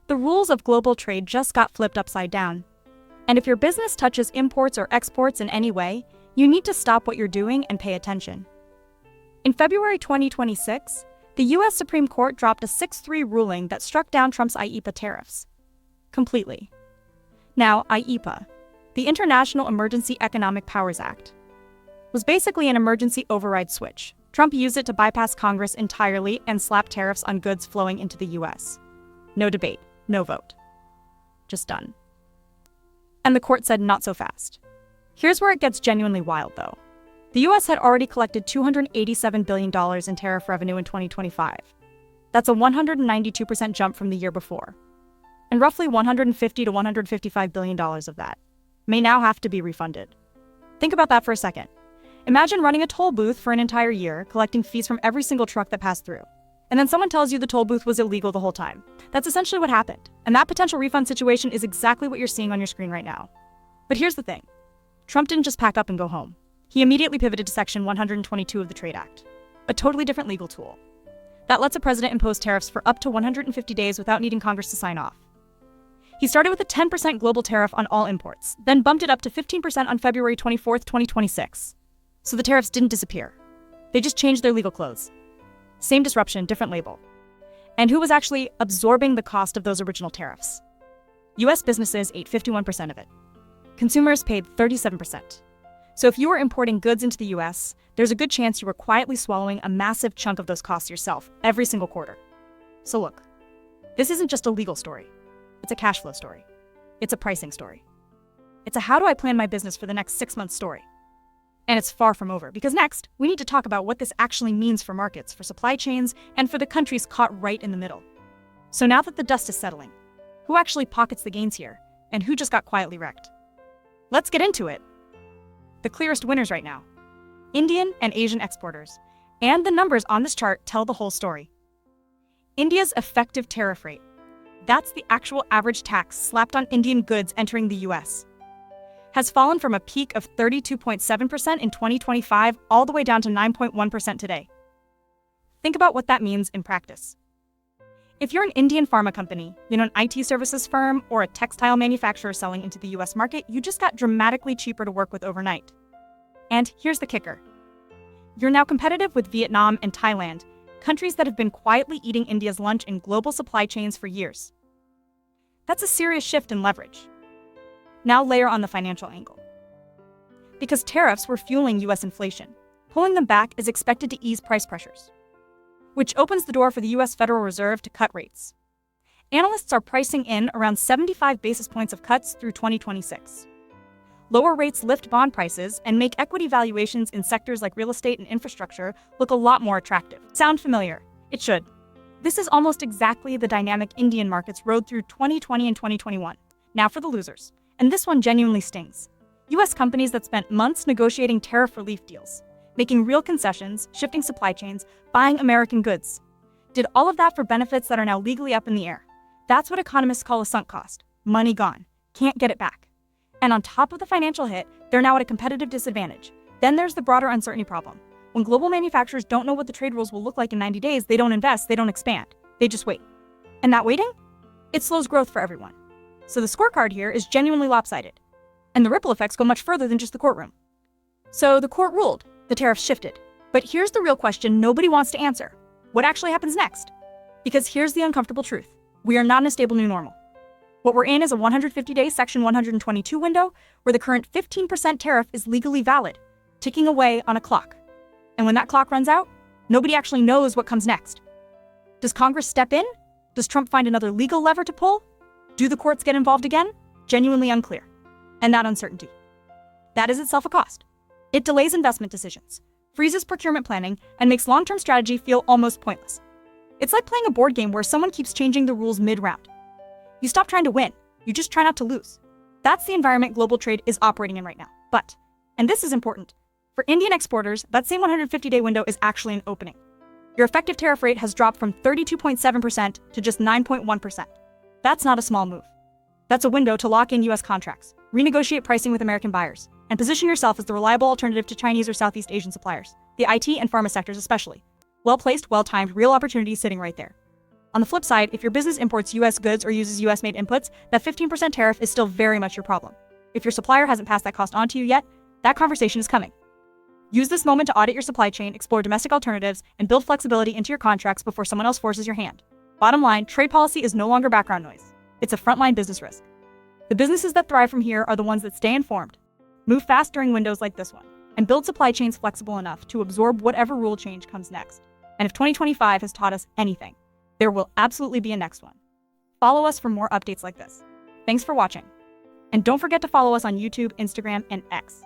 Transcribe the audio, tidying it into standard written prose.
The rules of global trade just got flipped upside down. And if your business touches imports or exports in any way, you need to stop what you're doing and pay attention. In February 2026, the U.S. Supreme Court dropped a 6-3 ruling that struck down Trump's IEEPA tariffs. Completely. Now, IEEPA, the International Emergency Economic Powers Act, was basically an emergency override switch. Trump used it to bypass Congress entirely and slap tariffs on goods flowing into the U.S. No debate, no vote. Just done. And the court said not so fast. Here's where it gets genuinely wild, though. The U.S. had already collected $287 billion in tariff revenue in 2025. That's a 192% jump from the year before. And roughly $150 to $155 billion of that may now have to be refunded. Think about that for a second. Imagine running a toll booth for an entire year, collecting fees from every single truck that passed through. And then someone tells you the toll booth was illegal the whole time. That's essentially what happened. And that potential refund situation is exactly what you're seeing on your screen right now. But here's the thing. Trump didn't just pack up and go home. He immediately pivoted to Section 122 of the Trade Act, a totally different legal tool that lets a president impose tariffs for up to 150 days without needing Congress to sign off. He started with a 10% global tariff on all imports, then bumped it up to 15% on February 24, 2026. So the tariffs didn't disappear. They just changed their legal clothes. Same disruption, different label. And who was actually absorbing the cost of those original tariffs? U.S. businesses ate 51% of it. Consumers paid 37%. So if you were importing goods into the U.S., there's a good chance you were quietly swallowing a massive chunk of those costs yourself every single quarter. So look, this isn't just a legal story. It's a cash flow story. It's a pricing story. It's a how do I plan my business for the next 6 months story. And it's far from over, because next, we need to talk about what this actually means for markets, for supply chains, and for the countries caught right in the middle. So now that the dust is settling, who actually pockets the gains here, and who just got quietly wrecked? Let's get into it. The clearest winners right now: Indian and Asian exporters. And the numbers on this chart tell the whole story. India's effective tariff rate, that's the actual average tax slapped on Indian goods entering the US, has fallen from a peak of 32.7% in 2025 all the way down to 9.1% today. Think about what that means in practice. If you're an Indian pharma company, an IT services firm, or a textile manufacturer selling into the US market, you just got dramatically cheaper to work with overnight. And here's the kicker. You're now competitive with Vietnam and Thailand, countries that have been quietly eating India's lunch in global supply chains for years. That's a serious shift in leverage. Now layer on the financial angle. Because tariffs were fueling US inflation, pulling them back is expected to ease price pressures, which opens the door for the US Federal Reserve to cut rates. Analysts are pricing in around 75 basis points of cuts through 2026. Lower rates lift bond prices and make equity valuations in sectors like real estate and infrastructure look a lot more attractive. Sound familiar? It should. This is almost exactly the dynamic Indian markets rode through 2020 and 2021. Now for the losers. And this one genuinely stings. US companies that spent months negotiating tariff relief deals, making real concessions, shifting supply chains, buying American goods, did all of that for benefits that are now legally up in the air. That's what economists call a sunk cost. Money gone. Can't get it back. And on top of the financial hit, they're now at a competitive disadvantage. Then there's the broader uncertainty problem. When global manufacturers don't know what the trade rules will look like in 90 days, they don't invest, they don't expand. They just wait. And that waiting? It slows growth for everyone. So the scorecard here is genuinely lopsided. And the ripple effects go much further than just the courtroom. So the court ruled, the tariffs shifted. But here's the real question nobody wants to answer. What actually happens next? Because here's the uncomfortable truth. We are not in a stable new normal. What we're in is a 150-day Section 122 window where the current 15% tariff is legally valid, ticking away on a clock. And when that clock runs out, nobody actually knows what comes next. Does Congress step in? Does Trump find another legal lever to pull? Do the courts get involved again? Genuinely unclear. And that uncertainty, that is itself a cost. It delays investment decisions, freezes procurement planning, and makes long-term strategy feel almost pointless. It's like playing a board game where someone keeps changing the rules mid-round. You stop trying to win, you just try not to lose. That's the environment global trade is operating in right now. But, and this is important, for Indian exporters, that same 150-day window is actually an opening. Your effective tariff rate has dropped from 32.7% to just 9.1%. That's not a small move. That's a window to lock in US contracts, renegotiate pricing with American buyers, and position yourself as the reliable alternative to Chinese or Southeast Asian suppliers, the IT and pharma sectors especially. Well-placed, well-timed, real opportunities sitting right there. On the flip side, if your business imports US goods or uses US made inputs, that 15% tariff is still very much your problem. If your supplier hasn't passed that cost on to you yet, that conversation is coming. Use this moment to audit your supply chain, explore domestic alternatives, and build flexibility into your contracts before someone else forces your hand. Bottom line, trade policy is no longer background noise. It's a frontline business risk. The businesses that thrive from here are the ones that stay informed, move fast during windows like this one, and build supply chains flexible enough to absorb whatever rule change comes next. And if 2025 has taught us anything, there will absolutely be a next one. Follow us for more updates like this. Thanks for watching. And don't forget to follow us on YouTube, Instagram, and X.